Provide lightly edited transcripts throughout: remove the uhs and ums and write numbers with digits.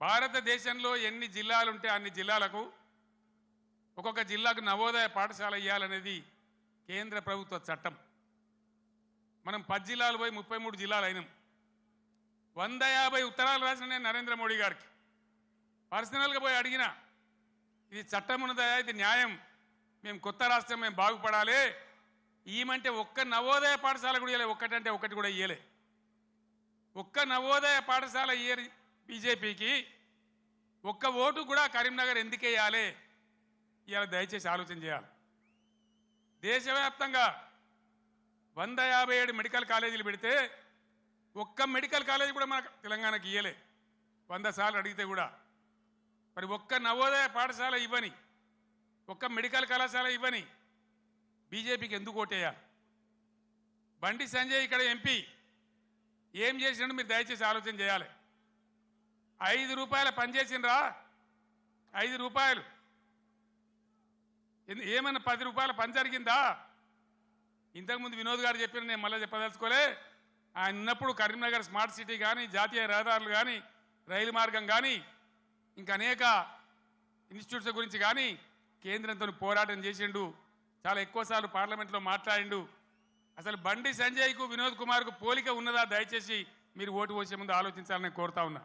భారతదేశంలో ఎన్ని జిల్లాలు ఉంటే అన్ని జిల్లాలకు ఒక్కొక్క జిల్లాకు నవోదయ పాఠశాల ఇవ్వాలనేది కేంద్ర ప్రభుత్వ చట్టం. మనం 10 జిల్లాలు పోయి 33 జిల్లాలు అయినాం. 150 ఉత్తరాలు రాసిన నేను నరేంద్ర మోడీ గారికి పర్సనల్గా పోయి అడిగిన, ఇది చట్టం ఉన్నదా, ఇది న్యాయం, మేము కొత్త రాష్ట్రం, మేము బాగుపడాలి, ఈమంటే ఒక్క నవోదయ పాఠశాల కూడా ఇవ్వలే, ఒక్కటంటే ఒకటి కూడా ఇవ్వలే. ఒక్క నవోదయ పాఠశాల ఇయ్యరు బీజేపీకి, ఒక్క ఓటు కూడా కరీంనగర్ ఎందుకు వేయాలి? ఇవాళ దయచేసి ఆలోచన చేయాలి. దేశవ్యాప్తంగా 157 మెడికల్ కాలేజీలు పెడితే ఒక్క మెడికల్ కాలేజీ కూడా మన తెలంగాణకి ఇయ్యలే. 100 సార్లు అడిగితే కూడా. మరి ఒక్క నవోదయ పాఠశాల ఇవ్వని, ఒక్క మెడికల్ కళాశాల ఇవ్వని బీజేపీకి ఎందుకు ఓటేయాలి? బండి సంజయ్ ఇక్కడ ఎంపీ ఏం చేసినట్టు మీరు దయచేసి ఆలోచన చేయాలి. 5 రూపాయల పని చేసిండ్రా? 5 రూపాయలు ఏమన్నా 10 రూపాయల పని జరిగిందా? ఇంతకుముందు వినోద్ గారు చెప్పిన, నేను మళ్ళీ చెప్పదలుచుకోలే. ఆయన ఉన్నప్పుడు కరీంనగర్ స్మార్ట్ సిటీ కానీ, జాతీయ రహదారులు కానీ, రైలు మార్గం కానీ, ఇంకా అనేక ఇన్స్టిట్యూట్స్ గురించి కానీ కేంద్రంతో పోరాటం చేసిండు. చాలా ఎక్కువసార్లు పార్లమెంట్లో మాట్లాడిండు. అసలు బండి సంజయ్కు వినోద్ కుమార్కు పోలిక ఉన్నదా? దయచేసి మీరు ఓటు పోసే ముందు ఆలోచించాలని కోరుతా ఉన్నా.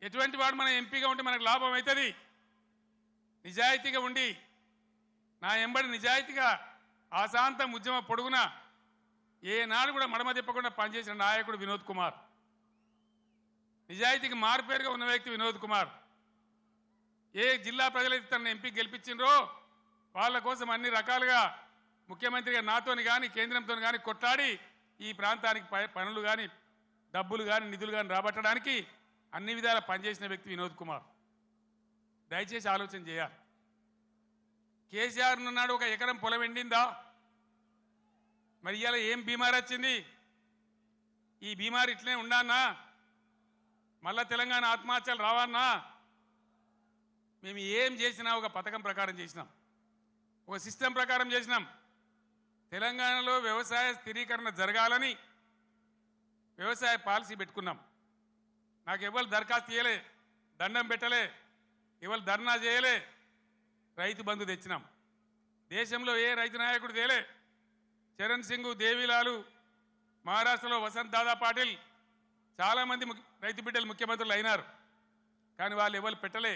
ఎటువంటి వాడు మన ఎంపీగా ఉంటే మనకు లాభం అవుతుంది? నిజాయితీగా ఉండి, నా ఎంబడి నిజాయితీగా ఆశాంతం ఉద్యమ పొడుగున ఏనాడు కూడా మడమ తిప్పకుండా పనిచేసిన నాయకుడు వినోద్ కుమార్. నిజాయితీకి మారుపేరుగా ఉన్న వ్యక్తి వినోద్ కుమార్. ఏ జిల్లా ప్రజలైతే తనను ఎంపీ గెలిపించిండ్రో వాళ్ళ కోసం అన్ని రకాలుగా ముఖ్యమంత్రిగా నాతోని కానీ కేంద్రంతో కానీ కొట్లాడి ఈ ప్రాంతానికి పనులు కానీ, డబ్బులు కానీ, నిధులు కానీ రాబట్టడానికి అన్ని విధాలా పనిచేసిన వ్యక్తి వినోద్ కుమార్. దయచేసి ఆలోచన చేయాలి. కేసీఆర్ ఉన్నాడు, ఒక ఎకరం పొలం ఎండిందా? మరి ఇవాళ ఏం బీమారి వచ్చింది? ఈ బీమారి ఇట్లనే ఉండానా? మళ్ళా తెలంగాణ ఆత్మహత్యలు రావన్నా? మేము ఏం చేసినా ఒక పథకం ప్రకారం చేసినాం, ఒక సిస్టమ్ ప్రకారం చేసినాం. తెలంగాణలో వ్యవసాయ స్థిరీకరణ జరగాలని వ్యవసాయ పాలసీ పెట్టుకున్నాం. నాకు ఎవరు దరఖాస్తు చేయలే, దండం పెట్టలే, ఎవరు ధర్నా చేయలే. రైతు బంధు తెచ్చినాం. దేశంలో ఏ రైతు నాయకుడు తేలే. చరణ్ సింగ్, దేవిలాలు, మహారాష్ట్రలో వసంత్ దాదా పాటిల్, చాలామంది రైతు బిడ్డలు ముఖ్యమంత్రులు అయినారు. కానీ వాళ్ళు ఎవరు పెట్టలే.